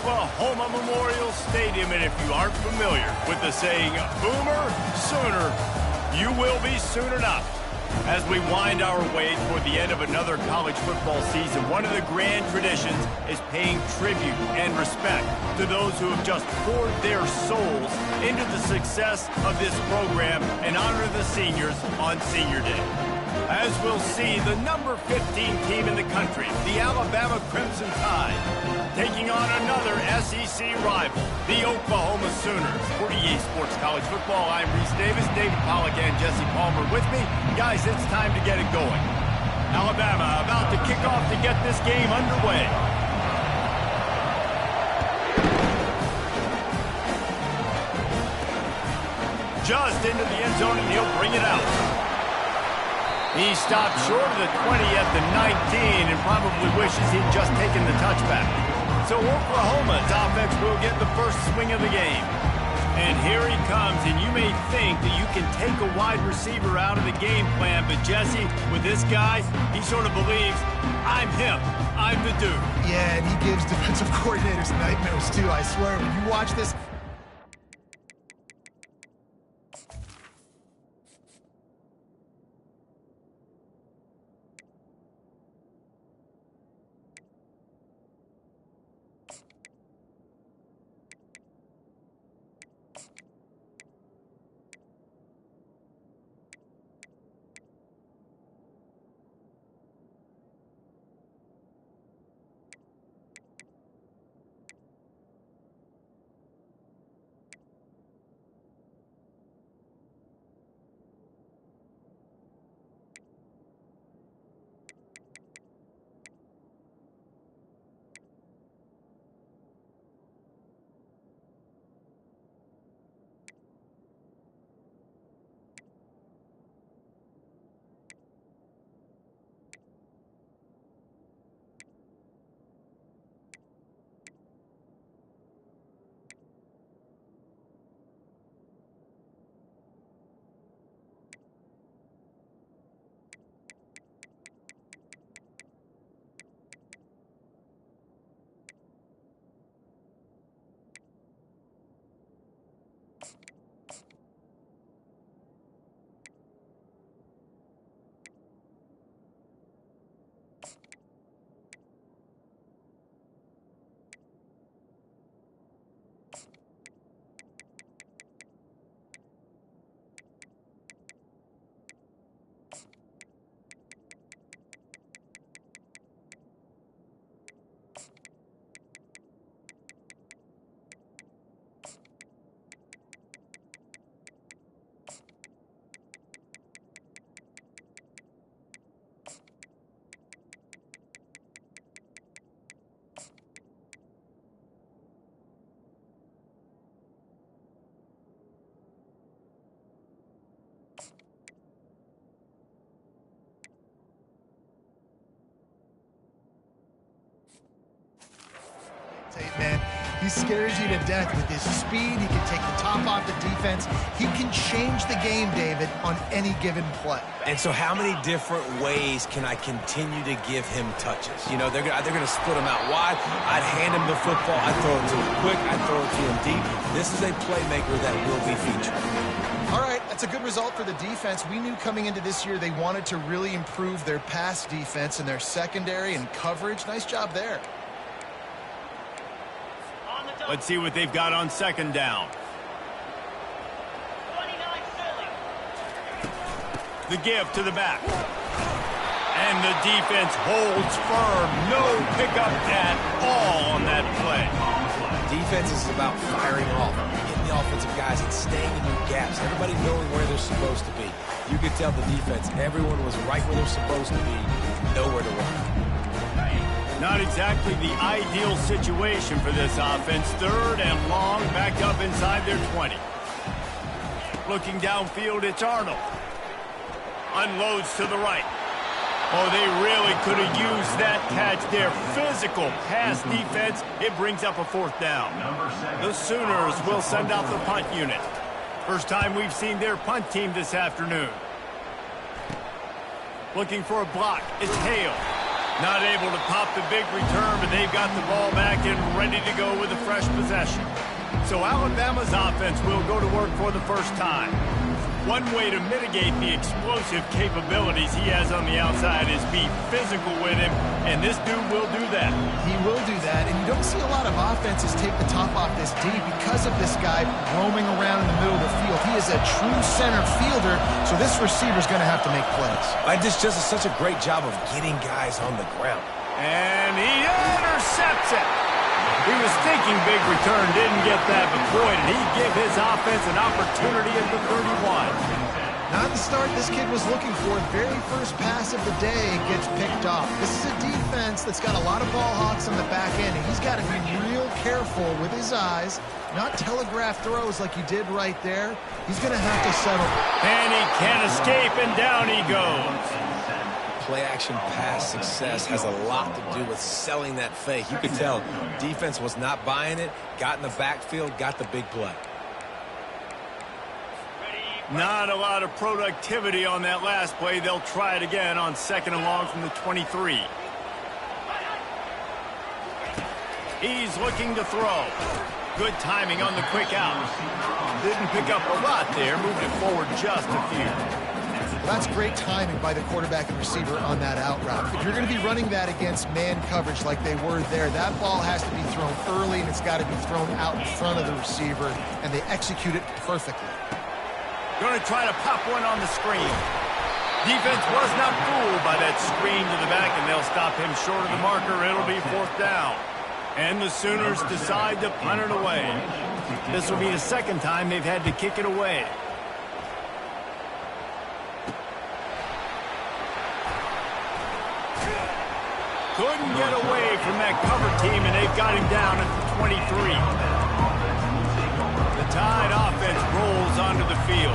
Oklahoma Memorial Stadium, and if you aren't familiar with the saying, Boomer Sooner, you will be soon enough. As we wind our way toward the end of another college football season, one of the grand traditions is paying tribute and respect to those who have just poured their souls into the success of this program and honor the seniors on Senior Day. As we'll see, the number 15 team in the country, the Alabama Crimson Tide, taking on another SEC rival, the Oklahoma Sooners. For EA Sports College Football, I'm Reese Davis, David Pollack, and Jesse Palmer with me. Guys, it's time to get it going. Alabama about to kick off to get this game underway. Just into the end zone, and he'll bring it out. He stopped short of the 20 at the 19 and probably wishes he'd just taken the touchback. So Oklahoma's offense will get the first swing of the game. And here he comes, and you may think that you can take a wide receiver out of the game plan, but Jesse, with this guy, he sort of believes, I'm him, I'm the dude. Yeah, and he gives defensive coordinators nightmares too, I swear. When you watch this... Man, he scares you to death with his speed. He can take the top off the defense. He can change the game, David, on any given play. And so how many different ways can I continue to give him touches? You know, they're going to split him out wide. I'd hand him the football. I'd throw it to him quick. I'd throw it to him deep. This is a playmaker that will be featured. All right, that's a good result for the defense. We knew coming into this year they wanted to really improve their pass defense and their secondary and coverage. Nice job there. Let's see what they've got on second down. The give to the back. And the defense holds firm. No pickup at all on that play. Defense is about firing off, getting the offensive guys and staying in your gaps. Everybody knowing where they're supposed to be. You could tell the defense, everyone was right where they're supposed to be, nowhere to run. Not exactly the ideal situation for this offense. Third and long, back up inside their 20. Looking downfield, it's Arnold. Unloads to the right. Oh, they really could have used that catch there. Physical pass defense. It brings up a fourth down. The Sooners will send out the punt unit. First time we've seen their punt team this afternoon. Looking for a block. It's Hale. Not able to pop the big return, but they've got the ball back and ready to go with a fresh possession. So Alabama's offense will go to work for the first time. One way to mitigate the explosive capabilities he has on the outside is be physical with him, and this dude will do that. He will do that, and you don't see a lot of offenses take the top off this D because of this guy roaming around in the middle of the field. He is a true center fielder, so this receiver's going to have to make plays. This just is such a great job of getting guys on the ground. And he intercepts it. He was thinking big return, didn't get that, but boy, did he give his offense an opportunity at the 31. Not the start this kid was looking for. Very first pass of the day gets picked off. This is a defense that's got a lot of ball hawks on the back end, and he's got to be real careful with his eyes, not telegraph throws like he did right there. He's going to have to settle. And he can't escape, and down he goes. Play-action pass success has a lot to do with selling that fake. You could tell defense was not buying it, got in the backfield, got the big play. Not a lot of productivity on that last play. They'll try it again on 2nd and long from the 23. He's looking to throw. Good timing on the quick out. Didn't pick up a lot there, moved it forward just a few. Well, that's great timing by the quarterback and receiver on that out route. If you're going to be running that against man coverage like they were there, that ball has to be thrown early, and it's got to be thrown out in front of the receiver, and they execute it perfectly. Going to try to pop one on the screen. Defense was not fooled by that screen to the back, and they'll stop him short of the marker. It'll be 4th down. And the Sooners decide to punt it away. This will be the 2nd time they've had to kick it away. Couldn't get away from that cover team, and they've got him down at the 23. The Tide offense rolls onto the field.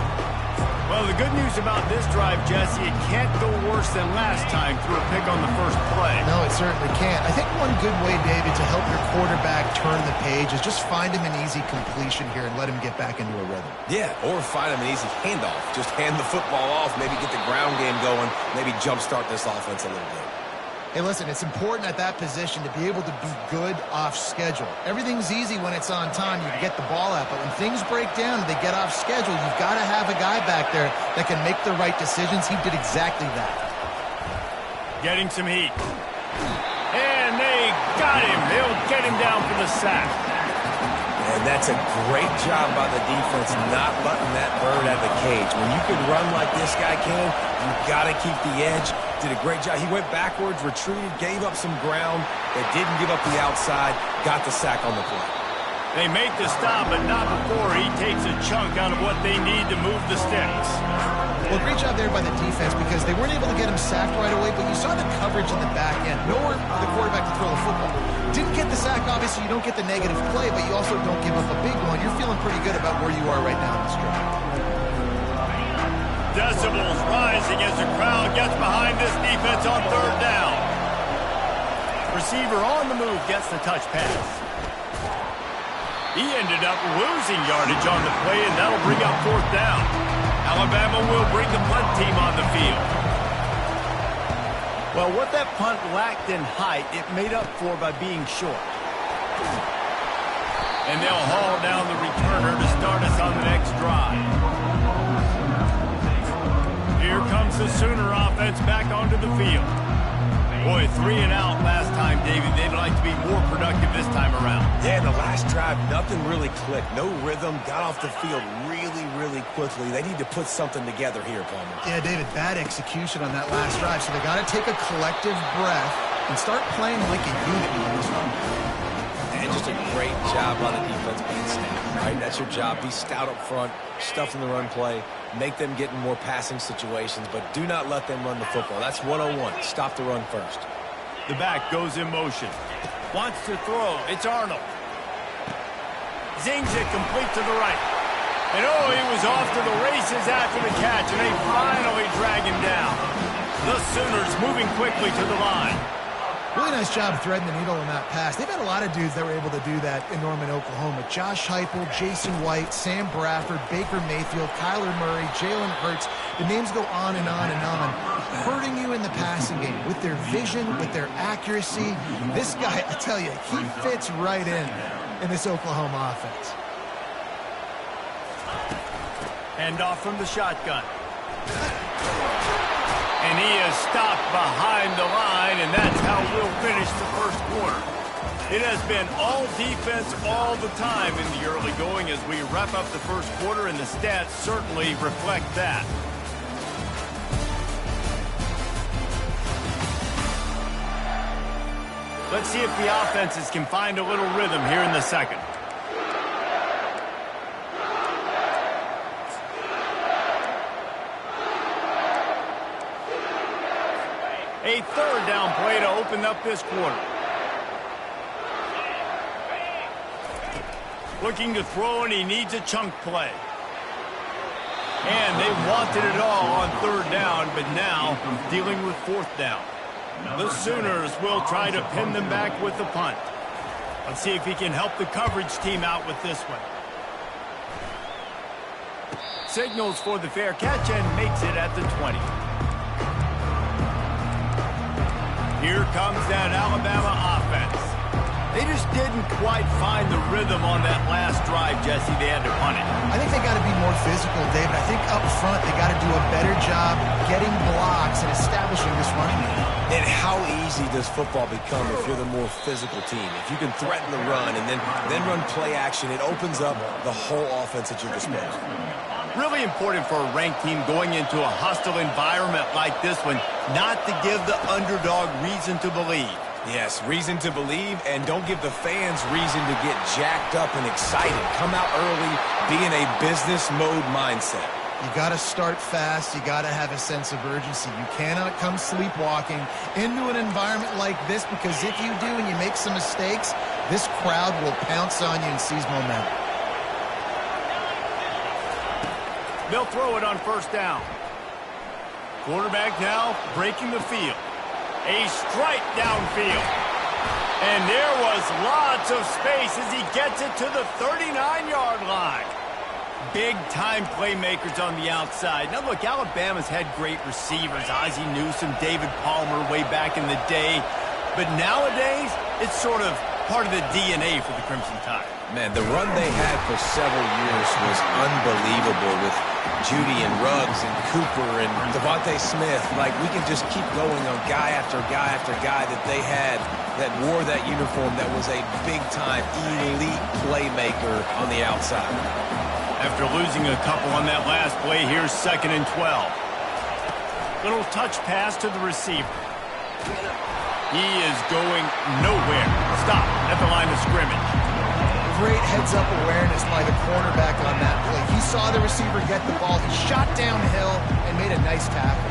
Well, the good news about this drive, Jesse, it can't go worse than last time through a pick on the first play. No, it certainly can't. I think one good way, David, to help your quarterback turn the page is just find him an easy completion here and let him get back into a rhythm. Yeah, or find him an easy handoff. Just hand the football off, maybe get the ground game going, maybe jumpstart this offense a little bit. Hey, listen, it's important at that position to be able to be good off schedule. Everything's easy when it's on time. You can get the ball out. But when things break down and they get off schedule, you've got to have a guy back there that can make the right decisions. He did exactly that. Getting some heat. And they got him. They'll get him down for the sack. And that's a great job by the defense not letting that bird out of the cage. When you can run like this guy can, you've got to keep the edge. Did a great job. He went backwards, retreated, gave up some ground, but didn't give up the outside, got the sack on the play. They make the stop, but not before he takes a chunk out of what they need to move the sticks. Well, great job there by the defense because they weren't able to get him sacked right away, but you saw the coverage in the back end. Nowhere for the quarterback to throw the football. Didn't get the sack, obviously you don't get the negative play, but you also don't give up a big one. You're feeling pretty good about where you are right now in this drive. Decibels rising as the crowd gets behind this defense on 3rd down. Receiver on the move gets the touch pass. He ended up losing yardage on the play, and that'll bring up 4th down. Alabama will bring the punt team on the field. Well, what that punt lacked in height, it made up for by being short. And they'll haul down the returner to start us on the next drive. Here comes the Sooner offense back onto the field. Boy, 3 and out last time, David. They'd like to be more productive this time around. Yeah, in the last drive, nothing really clicked. No rhythm, got off the field really quickly. They need to put something together here, Palmer. Yeah, David, bad execution on that last drive, so they got to take a collective breath and start playing like a unit on this one. And just a great job by the defense being stout, right? That's your job. Be stout up front, stuff in the run play, make them get in more passing situations, but do not let them run the football. That's 101. Stop the run first. The back goes in motion. Wants to throw. It's Arnold. Zings it complete to the right. And oh, he was off to the races after the catch, and they finally drag him down. The Sooners moving quickly to the line. Really nice job threading the needle in that pass. They've had a lot of dudes that were able to do that in Norman, Oklahoma. Josh Heupel, Jason White, Sam Bradford, Baker Mayfield, Kyler Murray, Jalen Hurts. The names go on and on and on, hurting you in the passing game with their vision, with their accuracy. This guy, I tell you, he fits right in this Oklahoma offense. Hand off from the shotgun. And he is stopped behind the line, and that's how we'll finish the first quarter. It has been all defense all the time in the early going as we wrap up the first quarter, and the stats certainly reflect that. Let's see if the offenses can find a little rhythm here in the second. A third down play to open up this quarter. Looking to throw, and he needs a chunk play. And they wanted it all on third down, but now dealing with fourth down. The Sooners will try to pin them back with the punt. Let's see if he can help the coverage team out with this one. Signals for the fair catch and makes it at the 20. Here comes that Alabama offense. They just didn't quite find the rhythm on that last drive, Jesse. They had to punt it. I think they got to be more physical, David. I think up front they got to do a better job getting blocks and establishing this running game. And how easy does football become if you're the more physical team? If you can threaten the run and then run play action, it opens up the whole offense at your disposal. Really important for a ranked team going into a hostile environment like this one, not to give the underdog reason to believe. Yes, reason to believe, and don't give the fans reason to get jacked up and excited. Come out early, be in a business mode mindset. You got to start fast. You got to have a sense of urgency. You cannot come sleepwalking into an environment like this, because if you do and you make some mistakes, this crowd will pounce on you and seize momentum. They'll throw it on first down. Quarterback now breaking the field. A strike downfield. And there was lots of space as he gets it to the 39-yard line. Big-time playmakers on the outside. Now, look, Alabama's had great receivers. Ozzie Newsome, David Palmer way back in the day. But nowadays, it's sort of part of the DNA for the Crimson Tide. Man, the run they had for several years was unbelievable with Judy and Ruggs and Cooper and Devontae Smith. Like, we can just keep going on guy after guy after guy that they had that wore that uniform that was a big-time elite playmaker on the outside. After losing a couple on that last play, here's 2nd and 12. Little touch pass to the receiver. He is going nowhere. Stop at the line of scrimmage. Great heads-up awareness by the cornerback on that play. He saw the receiver get the ball. He shot downhill and made a nice tackle.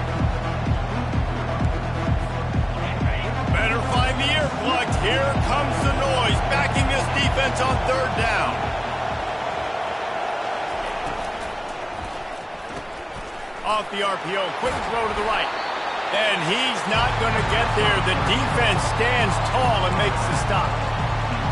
Better find the earplugs. Here comes the noise, backing this defense on third down. Off the RPO, quick throw to the right. And he's not going to get there. The defense stands tall and makes the stop.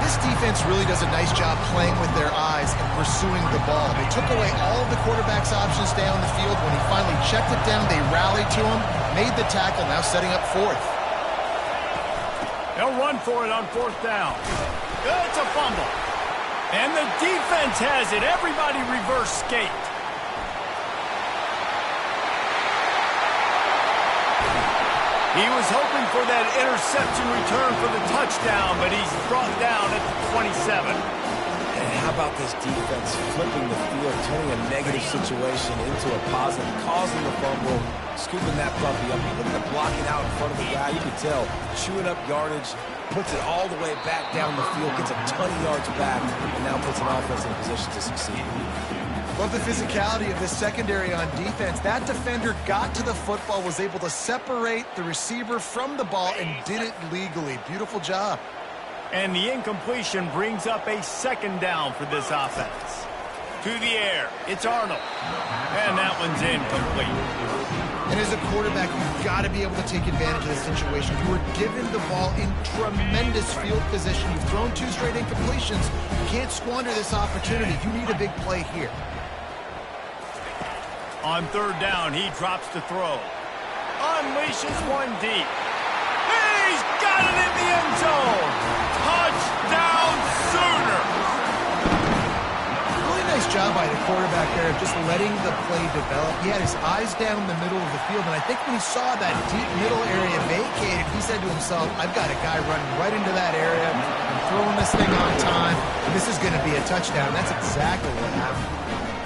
This defense really does a nice job playing with their eyes and pursuing the ball. They took away all of the quarterback's options down the field. When he finally checked it down, they rallied to him, made the tackle, now setting up fourth. They'll run for it on fourth down. It's a fumble. And the defense has it. Everybody reverse skate. He was hoping for that interception return for the touchdown, but he's brought down at the 27. And how about this defense flipping the field, turning a negative situation into a positive, causing the fumble, scooping that puppy up. Look at the blocking out in front of the guy. You can tell, chewing up yardage, puts it all the way back down the field, gets a ton of yards back, and now puts an offense in a position to succeed. Love the physicality of this secondary on defense. That defender got to the football, was able to separate the receiver from the ball, and did it legally. Beautiful job. And the incompletion brings up a 2nd down for this offense. To the air, it's Arnold. And that one's incomplete. And as a quarterback, you've got to be able to take advantage of this situation. You were given the ball in tremendous field position. You've thrown 2 straight incompletions. You can't squander this opportunity. You need a big play here. On 3rd down, he drops to throw. Unleashes one deep. He's got it in the end zone. Touchdown Sooners. Really nice job by the quarterback there of just letting the play develop. He had his eyes down the middle of the field, and I think when he saw that deep middle area vacated, he said to himself, I've got a guy running right into that area. I'm throwing this thing on time, and this is going to be a touchdown. That's exactly what happened.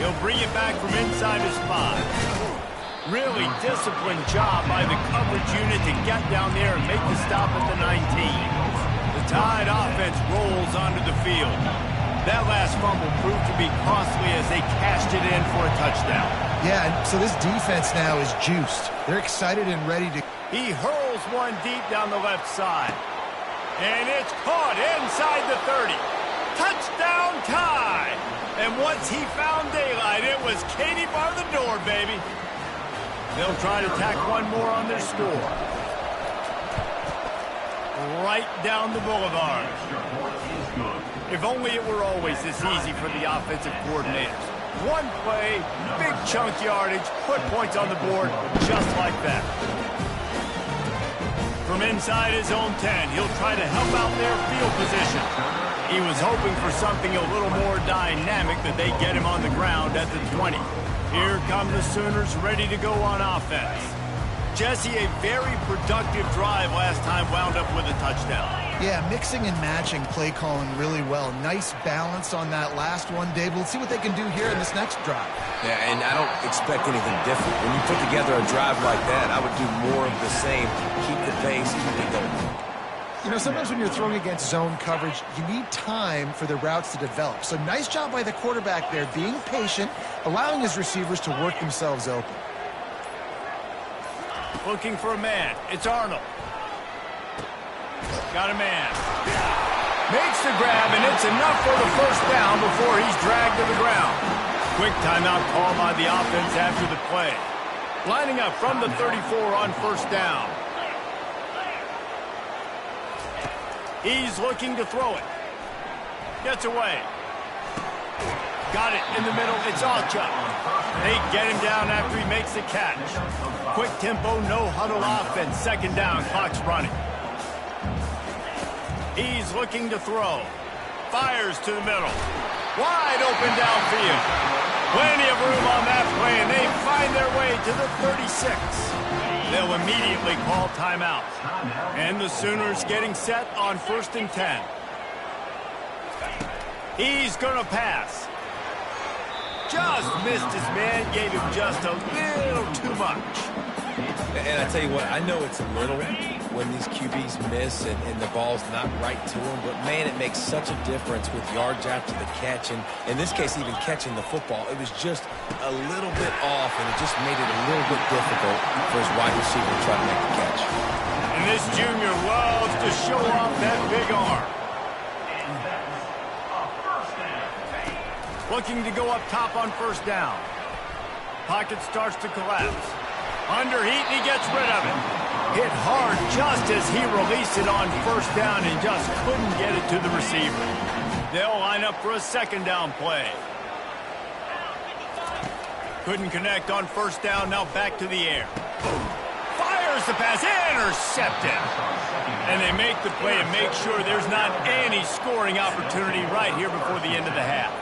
He'll bring it back from inside his 5. Really disciplined job by the coverage unit to get down there and make the stop at the 19. The Tide offense rolls onto the field. That last fumble proved to be costly as they cashed it in for a touchdown. Yeah, and so this defense now is juiced. They're excited and ready to... He hurls one deep down the left side. And it's caught inside the 30. Touchdown Tide! And once he found daylight, it was Katie bar the door, baby. They'll try to tack one more on their score. Right down the boulevard. If only it were always this easy for the offensive coordinators. One play, big chunk yardage, put points on the board just like that. From inside his own 10, he'll try to help out their field position. He was hoping for something a little more dynamic that they get him on the ground at the 20. Here come the Sooners ready to go on offense. Jesse, a very productive drive last time wound up with a touchdown. Yeah, mixing and matching play calling really well. Nice balance on that last one, Dave. Let's see what they can do here in this next drive. Yeah, and I don't expect anything different. When you put together a drive like that, I would do more of the same. Keep the pace, keep it going. You know, sometimes when you're throwing against zone coverage, you need time for the routes to develop. So nice job by the quarterback there, being patient, allowing his receivers to work themselves open. Looking for a man. It's Arnold. Got a man. Makes the grab, and it's enough for the first down before he's dragged to the ground. Quick timeout call by the offense after the play. Lining up from the 34 on first down. He's looking to throw it. Gets away. Got it in the middle. It's Alchuk. They get him down after he makes the catch. Quick tempo, no huddle offense. Second down, clock's running. He's looking to throw. Fires to the middle. Wide open downfield. Plenty of room on that play, and they find their way to the 36. They'll immediately call timeout. And the Sooners getting set on 1st and 10. He's going to pass. Just missed his man, gave him just a little too much. And I tell you what, I know it's a little when these QBs miss and the ball's not right to them, but man, it makes such a difference with yards after the catch, and in this case, even catching the football. It was just a little bit off, and it just made it a little bit difficult for his wide receiver to try to make the catch. And this junior loves to show off that big arm. Looking to go up top on first down. Pocket starts to collapse. Under heat, and he gets rid of it. Hit hard just as he released it on first down and just couldn't get it to the receiver. They'll line up for a second down play. Couldn't connect on first down, now back to the air. Fires the pass, intercepted. And they make the play and make sure there's not any scoring opportunity right here before the end of the half.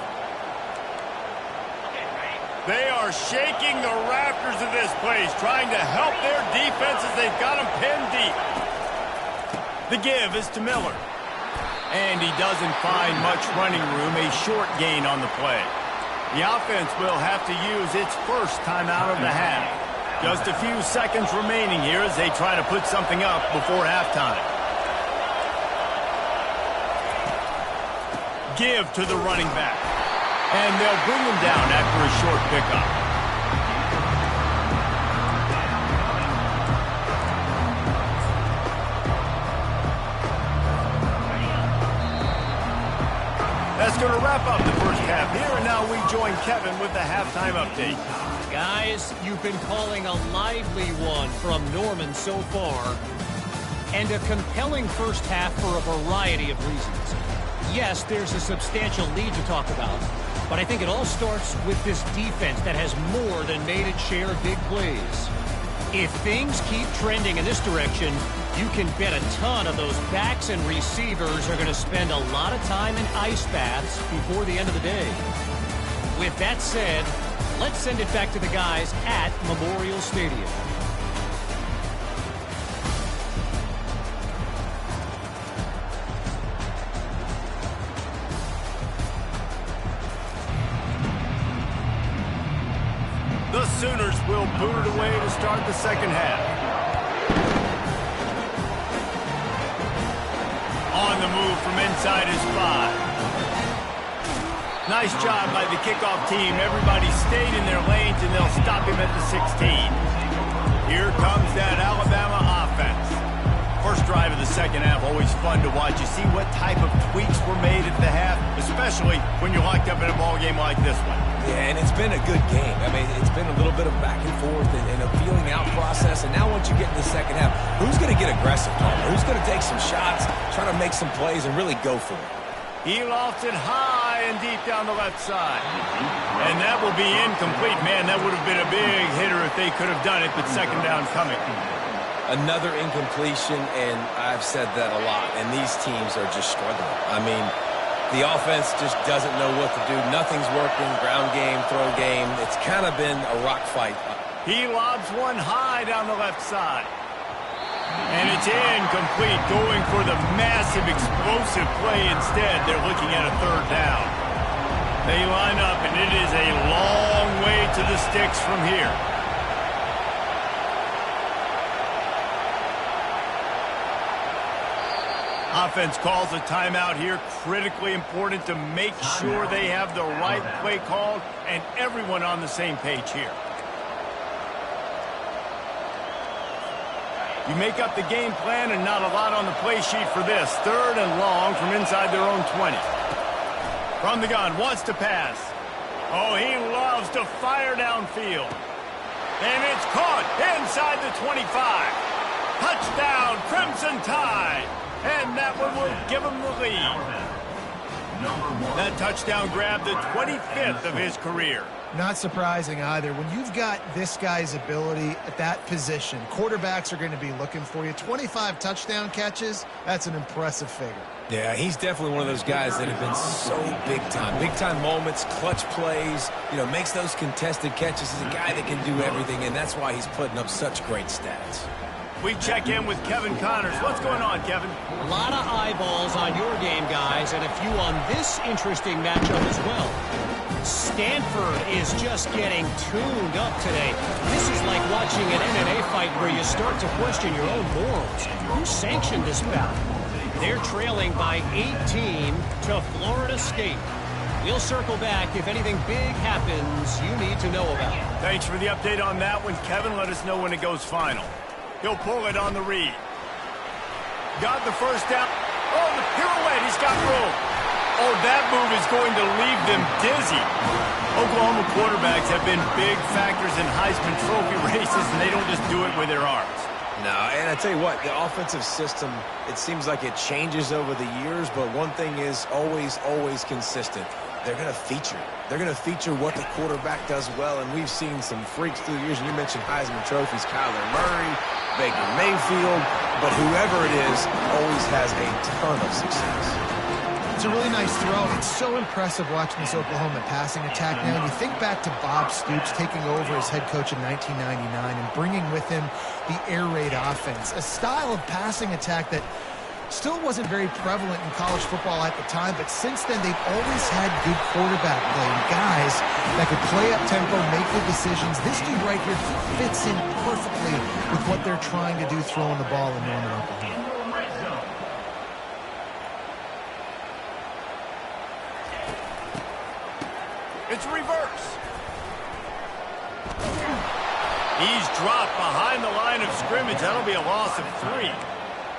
They are shaking the rafters of this place, trying to help their defense as they've got them pinned deep. The give is to Miller. And he doesn't find much running room, a short gain on the play. The offense will have to use its first timeout of the half. Just a few seconds remaining here as they try to put something up before halftime. Give to the running back. And they'll bring him down after a short pickup. That's going to wrap up the first half here, and now we join Kevin with the halftime update. Guys, you've been calling a lively one from Norman so far, and a compelling first half for a variety of reasons. Yes, there's a substantial lead to talk about, but I think it all starts with this defense that has more than made its share of big plays. If things keep trending in this direction, you can bet a ton of those backs and receivers are going to spend a lot of time in ice baths before the end of the day. With that said, let's send it back to the guys at Memorial Stadium. The Sooners will boot it away to start the second half. On the move from inside his 5. Nice job by the kickoff team. Everybody stayed in their lanes, and they'll stop him at the 16. Here comes that Alabama offense. First drive of the second half, always fun to watch. You see what type of tweaks were made at the half, especially when you're locked up in a ball game like this one. Yeah, and it's been a good game. I mean, it's been a little bit of back and forth and a feeling out process. And now once you get in the second half, who's going to get aggressive, Palmer? Who's going to take some shots, try to make some plays, and really go for it? He lofts it high and deep down the left side. And that will be incomplete. Man, that would have been a big hitter if they could have done it, but second down coming. Another incompletion, and I've said that a lot, and these teams are just struggling. I mean, the offense just doesn't know what to do. Nothing's working. Ground game, throw game. It's kind of been a rock fight. He lobs one high down the left side. And it's incomplete, going for the massive explosive play instead. They're looking at a third down. They line up, and it is a long way to the sticks from here. Offense calls a timeout here. Critically important to make sure they have the right play called and everyone on the same page here. You make up the game plan and not a lot on the play sheet for this. Third and long from inside their own 20. From the gun, wants to pass. Oh, he loves to fire downfield. And it's caught inside the 25. Touchdown, Crimson Tide. And that one will give him the lead. That touchdown grabbed the 25th of his career. Not surprising either. When you've got this guy's ability at that position, quarterbacks are going to be looking for you. 25 touchdown catches, that's an impressive figure. Yeah, he's definitely one of those guys that have been so big time. Big time moments, clutch plays, makes those contested catches. He's a guy that can do everything, and that's why he's putting up such great stats. We check in with Kevin Connors. What's going on, Kevin? A lot of eyeballs on your game, guys, and a few on this interesting matchup as well. Stanford is just getting tuned up today. This is like watching an MMA fight where you start to question your own morals. Who sanctioned this bout? They're trailing by 18 to Florida State. We'll circle back if anything big happens you need to know about. Thanks for the update on that one, Kevin. Let us know when it goes final. He'll pull it on the read. Got the first down. Oh, the pirouette. He's got room. Oh, that move is going to leave them dizzy. Oklahoma quarterbacks have been big factors in Heisman Trophy races, and they don't just do it with their arms. No, and I tell you what, the offensive system, it seems like it changes over the years, but one thing is always consistent. They're going to feature. They're going to feature what the quarterback does well, and we've seen some freaks through the years. And you mentioned Heisman trophies, Kyler Murray, Baker Mayfield, but whoever it is always has a ton of success. It's a really nice throw. It's so impressive watching this Oklahoma passing attack now. And you think back to Bob Stoops taking over as head coach in 1999 and bringing with him the air raid offense, a style of passing attack that still wasn't very prevalent in college football at the time, but since then they've always had good quarterback play and guys that could play up tempo, make good decisions. This dude right here fits in perfectly with what they're trying to do throwing the ball in Norman, Oklahoma. It's reverse. He's dropped behind the line of scrimmage. That'll be a loss of 3.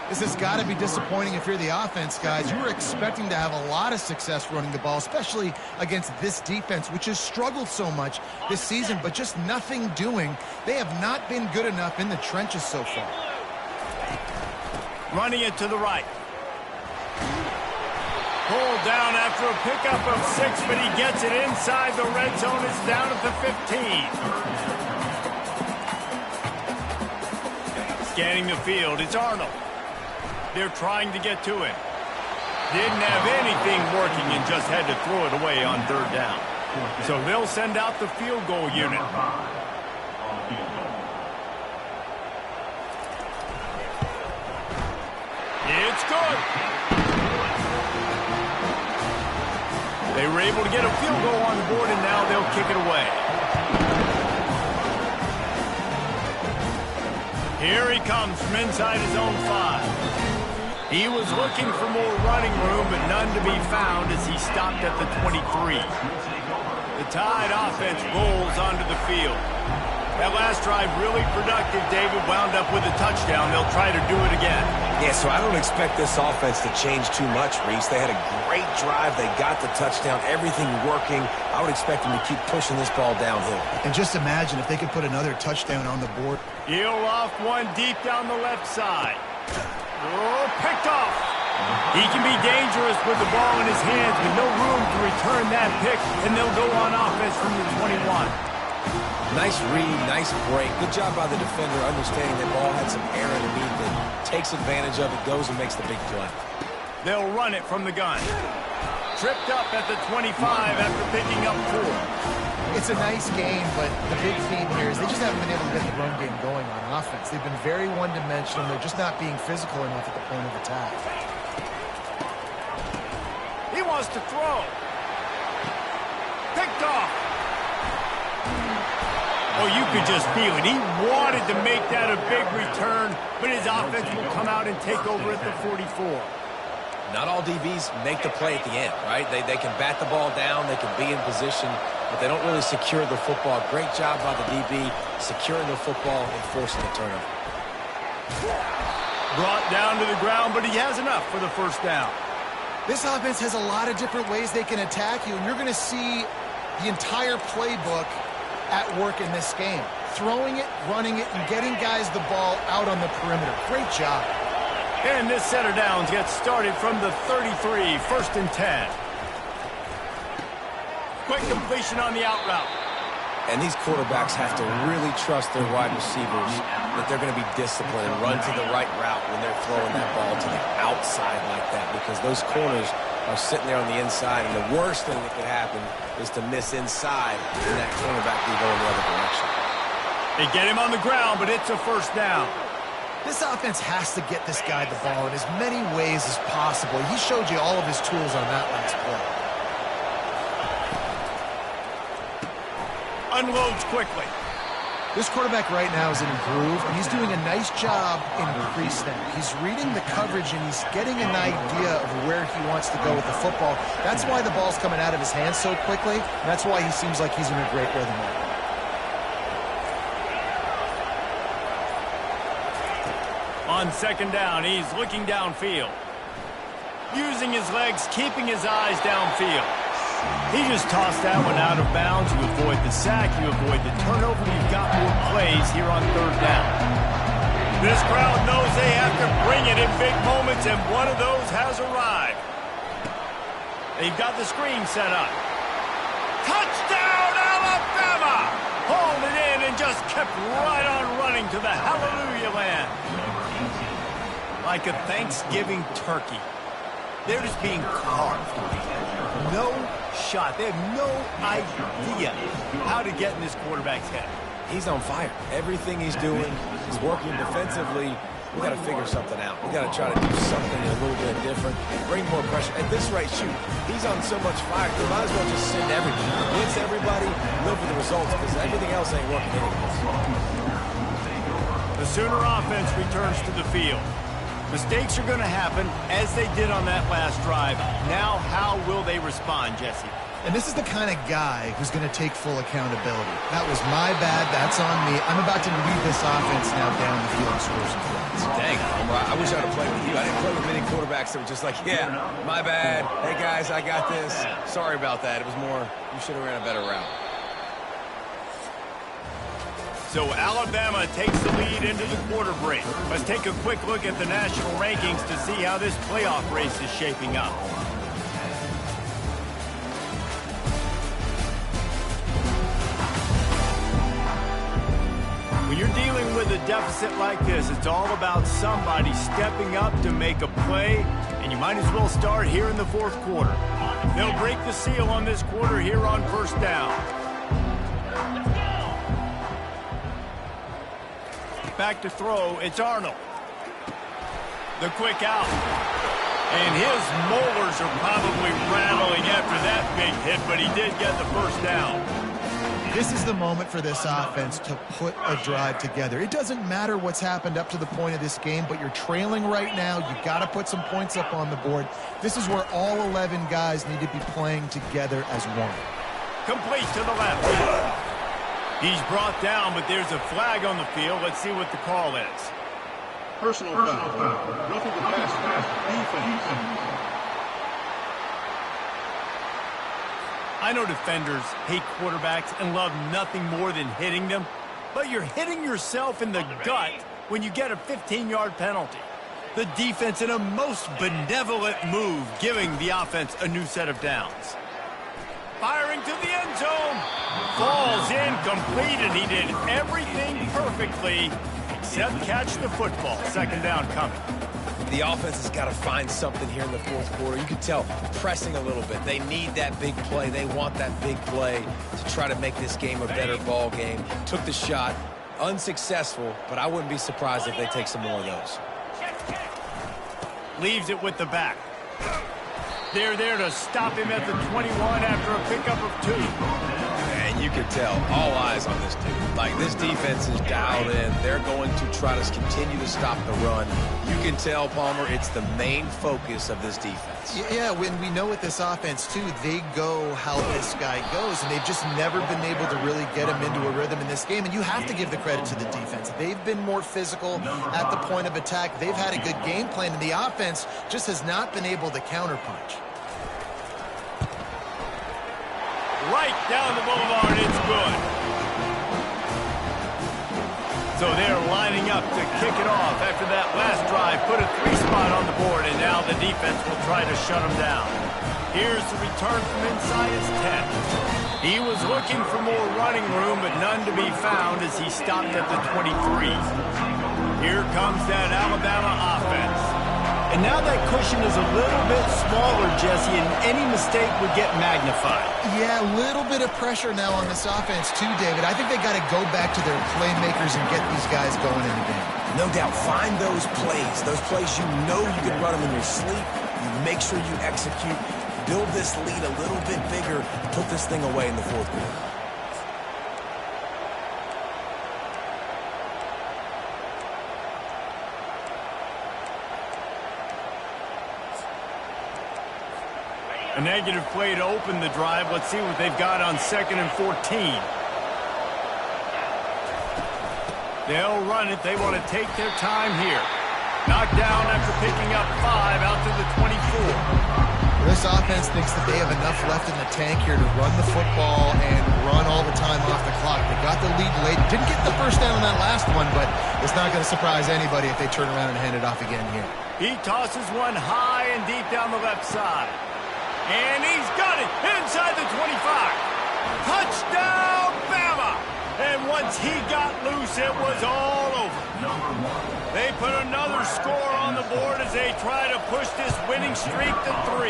This has got to be disappointing if you're the offense, guys. You were expecting to have a lot of success running the ball, especially against this defense, which has struggled so much this season, but just nothing doing. They have not been good enough in the trenches so far. Running it to the right. Pulled down after a pickup of 6, but he gets it inside the red zone. It's down at the 15. Scanning the field, it's Arnold. They're trying to get to him. Didn't have anything working and just had to throw it away on 3rd down. So they'll send out the field goal unit. It's good. They were able to get a field goal on the board, and now they'll kick it away. Here he comes from inside his own 5. He was looking for more running room, but none to be found as he stopped at the 23. The Tide offense rolls onto the field. That last drive really productive. David wound up with a touchdown. They'll try to do it again. Yeah, so I don't expect this offense to change too much, Reese. They had a great drive. They got the touchdown. Everything working. I would expect them to keep pushing this ball downhill. And just imagine if they could put another touchdown on the board. He'll off one deep down the left side. Oh, picked off. He can be dangerous with the ball in his hands, but no room to return that pick, and they'll go on offense from the 21. Nice read, nice break. Good job by the defender understanding that ball had some air underneath it. Takes advantage of it, goes and makes the big play. They'll run it from the gun. Tripped up at the 25 after picking up 4. It's a nice game, but the big theme here is they just haven't been able to get the run game going on offense. They've been very one-dimensional. They're just not being physical enough at the point of attack. He wants to throw. Picked off. Oh, you could just feel it. He wanted to make that a big return, but his offense will come out and take over at the 44. Not all DBs make the play at the end, right? They can bat the ball down, they can be in position, but they don't really secure the football. Great job by the DB securing the football and forcing the turnover. Brought down to the ground, but he has enough for the 1st down. This offense has a lot of different ways they can attack you, and you're going to see the entire playbook at work in this game. Throwing it, running it, and getting guys the ball out on the perimeter. Great job. And this set of downs gets started from the 33, 1st and 10. Quick completion on the out route. And these quarterbacks have to really trust their wide receivers that they're going to be disciplined and run to the right route when they're throwing that ball to the outside like that, because those corners are sitting there on the inside, and the worst thing that could happen is to miss inside and that cornerback be going the other direction. They get him on the ground, but it's a 1st down. This offense has to get this guy the ball in as many ways as possible. He showed you all of his tools on that last play. Unloads quickly. This quarterback right now is in a groove, and he's doing a nice job in pre-snap. He's reading the coverage, and he's getting an idea of where he wants to go with the football. That's why the ball's coming out of his hands so quickly, and that's why he seems like he's in a great rhythm right now. On 2nd down, he's looking downfield. Using his legs, keeping his eyes downfield. He just tossed that one out of bounds. You avoid the sack, you avoid the turnover. You've got more plays here on 3rd down. This crowd knows they have to bring it in big moments, and one of those has arrived. They've got the screen set up. Touchdown, Alabama! Hauled it in and just kept right on running to the hallelujah land. Like a Thanksgiving turkey. They're just being carved. No shot. They have no idea how to get in this quarterback's head. He's on fire. Everything he's doing, he's working defensively. We got to figure something out. We got to try to do something a little bit different. Bring more pressure. At this rate, shoot, he's on so much fire. You might as well just send everything. Blitz everybody, live with the results, because everything else ain't working anyways. The Sooner offense returns to the field. Mistakes are going to happen, as they did on that last drive. Now, how will they respond, Jesse? And this is the kind of guy who's going to take full accountability. That was my bad. That's on me. I'm about to lead this offense now down the field and score some points. Dang, I wish I'd have played with you. I didn't play with many quarterbacks that were just like, yeah, my bad. Hey, guys, I got this. Sorry about that. It was more, you should have ran a better route. So Alabama takes the lead into the quarter break. Let's take a quick look at the national rankings to see how this playoff race is shaping up. When you're dealing with a deficit like this, it's all about somebody stepping up to make a play, and you might as well start here in the fourth quarter. They'll break the seal on this quarter here on first down. Back to throw, it's Arnold. The quick out. And his molars are probably rattling after that big hit, but he did get the first down. This is the moment for this offense to put a drive together. It doesn't matter what's happened up to the point of this game, but you're trailing right now. You've got to put some points up on the board. This is where all 11 guys need to be playing together as one. Complete to the left. He's brought down, but there's a flag on the field. Let's see what the call is. Personal foul. Roughing the pass. Defense. I know defenders hate quarterbacks and love nothing more than hitting them, but you're hitting yourself in the gut when you get a 15-yard penalty. The defense in a most benevolent move, giving the offense a new set of downs. Firing to the end zone. Falls incomplete, and he did everything perfectly except catch the football. Second down coming. The offense has got to find something here in the fourth quarter. You can tell pressing a little bit. They need that big play. They want that big play to try to make this game a better ball game. Took the shot. Unsuccessful, but I wouldn't be surprised if they take some more of those. Leaves it with the back. They're there to stop him at the 21 after a pickup of 2. And you can tell, all eyes on this dude. Like, this defense is dialed in. They're going to try to continue to stop the run. You can tell, Palmer, it's the main focus of this defense. Yeah, when we know with this offense, too, they go how this guy goes, and they've just never been able to really get him into a rhythm in this game, and you have to give the credit to the defense. They've been more physical at the point of attack. They've had a good game plan, and the offense just has not been able to counterpunch. Right down the boulevard, it's good. So they're lining up to kick it off after that last drive. Put a 3-spot on the board, and now the defense will try to shut them down. Here's the return from inside his 10. He was looking for more running room, but none to be found as he stopped at the 23. Here comes that Alabama offense. And now that cushion is a little bit smaller, Jesse, and any mistake would get magnified. Yeah, a little bit of pressure now on this offense too, David. I think they got to go back to their playmakers and get these guys going in the game. No doubt. Find those plays you know you can run them in your sleep. You make sure you execute. Build this lead a little bit bigger. Put this thing away in the fourth quarter. A negative play to open the drive. Let's see what they've got on 2nd and 14. They'll run it. They want to take their time here. Knocked down after picking up 5 out to the 24. This offense thinks that they have enough left in the tank here to run the football and run all the time off the clock. They got the lead late. Didn't get the first down on that last one, but it's not going to surprise anybody if they turn around and hand it off again here. He tosses one high and deep down the left side. And he's got it inside the 25. Touchdown, Bama! And once he got loose, it was all over. They put another score on the board as they try to push this winning streak to 3.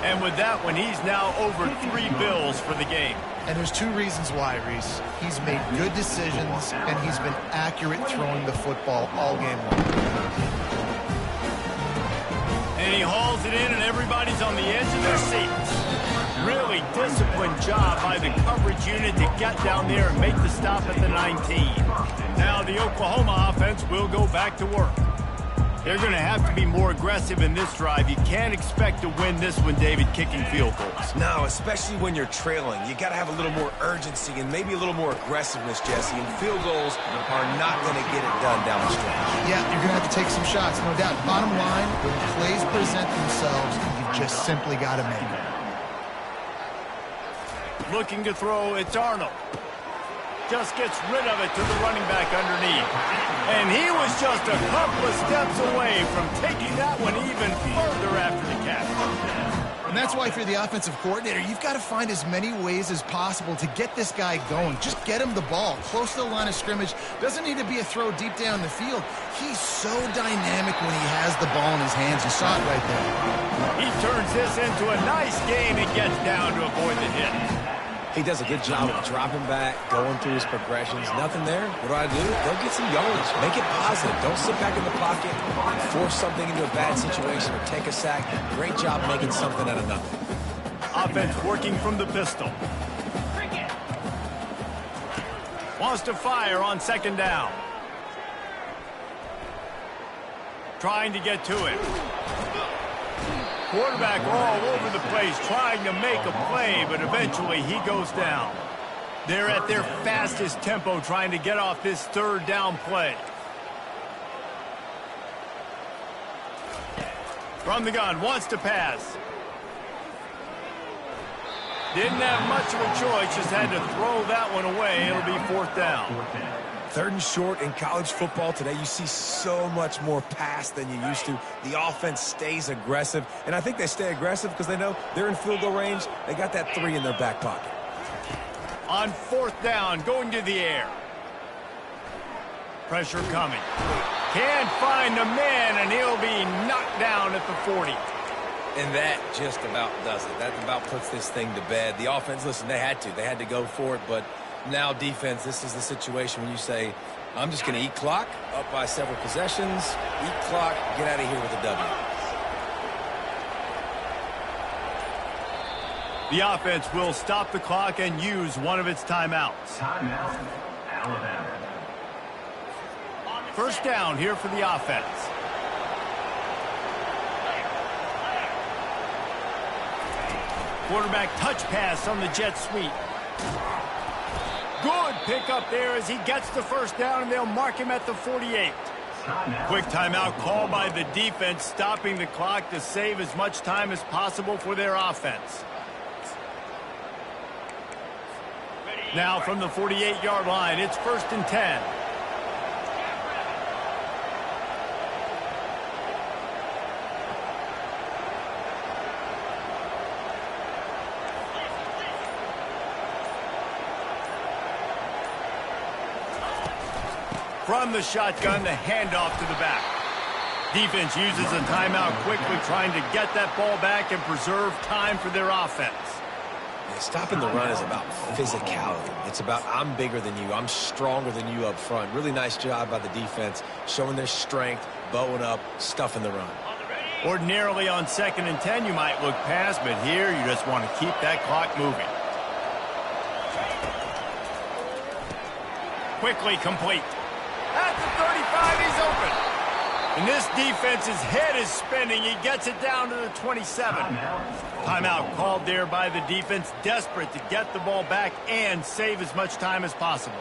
And with that one, he's now over 3 bills for the game. And there's 2 reasons why, Reese. He's made good decisions, and he's been accurate throwing the football all game long. And he hauls it in, and everybody's on the edge of their seats. Really disciplined job by the coverage unit to get down there and make the stop at the 19. Now the Oklahoma offense will go back to work. They're going to have to be more aggressive in this drive. You can't expect to win this one, David, kicking field goals. No, especially when you're trailing. You got to have a little more urgency and maybe a little more aggressiveness, Jesse. And field goals are not going to get it done down the stretch. Yeah, you're going to have to take some shots, no doubt. Bottom line, when plays present themselves, you've just simply got to make them. Looking to throw, it's Arnold. Just gets rid of it to the running back underneath. And he was just a couple of steps away from taking that one even further after the catch. And that's why if you're the offensive coordinator, you've got to find as many ways as possible to get this guy going. Just get him the ball close to the line of scrimmage. Doesn't need to be a throw deep down the field. He's so dynamic when he has the ball in his hands. You saw it right there. He turns this into a nice gain and gets down to avoid the hit. He does a good job of dropping back, going through his progressions. Nothing there. What do? Go get some yardage. Make it positive. Don't sit back in the pocket and force something into a bad situation or take a sack. Great job making something out of nothing. Offense working from the pistol. Wants to fire on second down. Trying to get to him. Quarterback all over the place trying to make a play, but eventually he goes down. They're at their fastest tempo trying to get off this third down play. From the gun, wants to pass. Didn't have much of a choice, just had to throw that one away. It'll be fourth down. Third and short in college football today. You see so much more pass than you used to. The offense stays aggressive, and I think they stay aggressive because they know they're in field goal range. They got that 3 in their back pocket. On fourth down, going to the air. Pressure coming. Can't find the man, and he'll be knocked down at the 40. And that just about does it. That about puts this thing to bed. The offense, listen, they had to go for it, but now defense, this is the situation when you say, I'm just going to eat clock, up by several possessions, eat clock, get out of here with a W. The offense will stop the clock and use one of its timeouts. Timeout, Alabama. First down here for the offense. Quarterback touch pass on the jet sweep. Good pickup there as he gets the first down, and they'll mark him at the 48. Quick timeout call by the defense, stopping the clock to save as much time as possible for their offense. Now from the 48-yard line, it's 1st and 10. From the shotgun, the handoff to the back. Defense uses a timeout quickly, trying to get that ball back and preserve time for their offense. Yeah, stopping the run is about physicality. It's about I'm bigger than you, I'm stronger than you up front. Really nice job by the defense, showing their strength, bowing up, stuffing the run. Ordinarily on 2nd and 10, you might look past, but here you just want to keep that clock moving. Quickly complete. At the 35, he's open. And this defense's head is spinning. He gets it down to the 27. Timeout called there by the defense, desperate to get the ball back and save as much time as possible.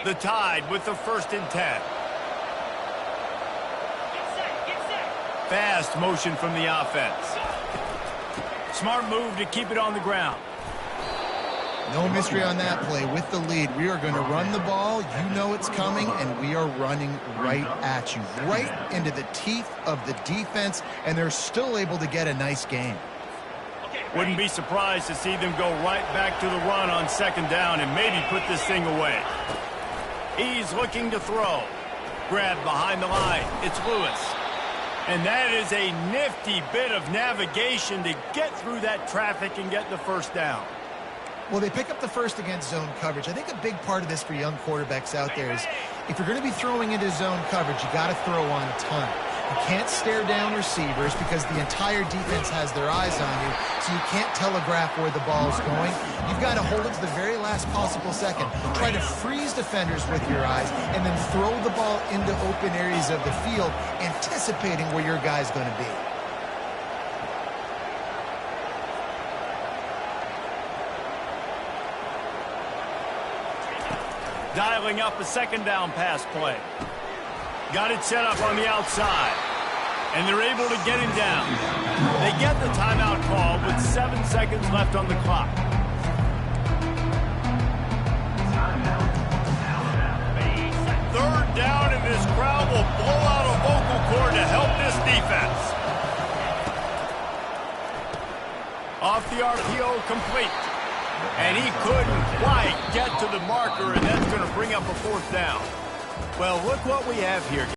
The Tide with the 1st and 10. Fast motion from the offense. Smart move to keep it on the ground. No mystery on that play. With the lead, we are going to run the ball. You know it's coming, and we are running right at you, right into the teeth of the defense, and they're still able to get a nice game. Wouldn't be surprised to see them go right back to the run on 2nd down and maybe put this thing away. He's looking to throw. Grab behind the line. It's Lewis. And that is a nifty bit of navigation to get through that traffic and get the first down. Well, they pick up the first against zone coverage. I think a big part of this for young quarterbacks out there is if you're going to be throwing into zone coverage, you got to throw on a ton. You can't stare down receivers because the entire defense has their eyes on you, so you can't telegraph where the ball's going. You've got to hold it to the very last possible second. Try to freeze defenders with your eyes and then throw the ball into open areas of the field, anticipating where your guy's going to be. Dialing up a second down pass play. Got it set up on the outside. And they're able to get him down. They get the timeout call with 7 seconds left on the clock. Third down, and this crowd will blow out a vocal cord to help this defense. Off the RPO, complete. And he couldn't quite get to the marker, and that's going to bring up a fourth down. Well, look what we have here.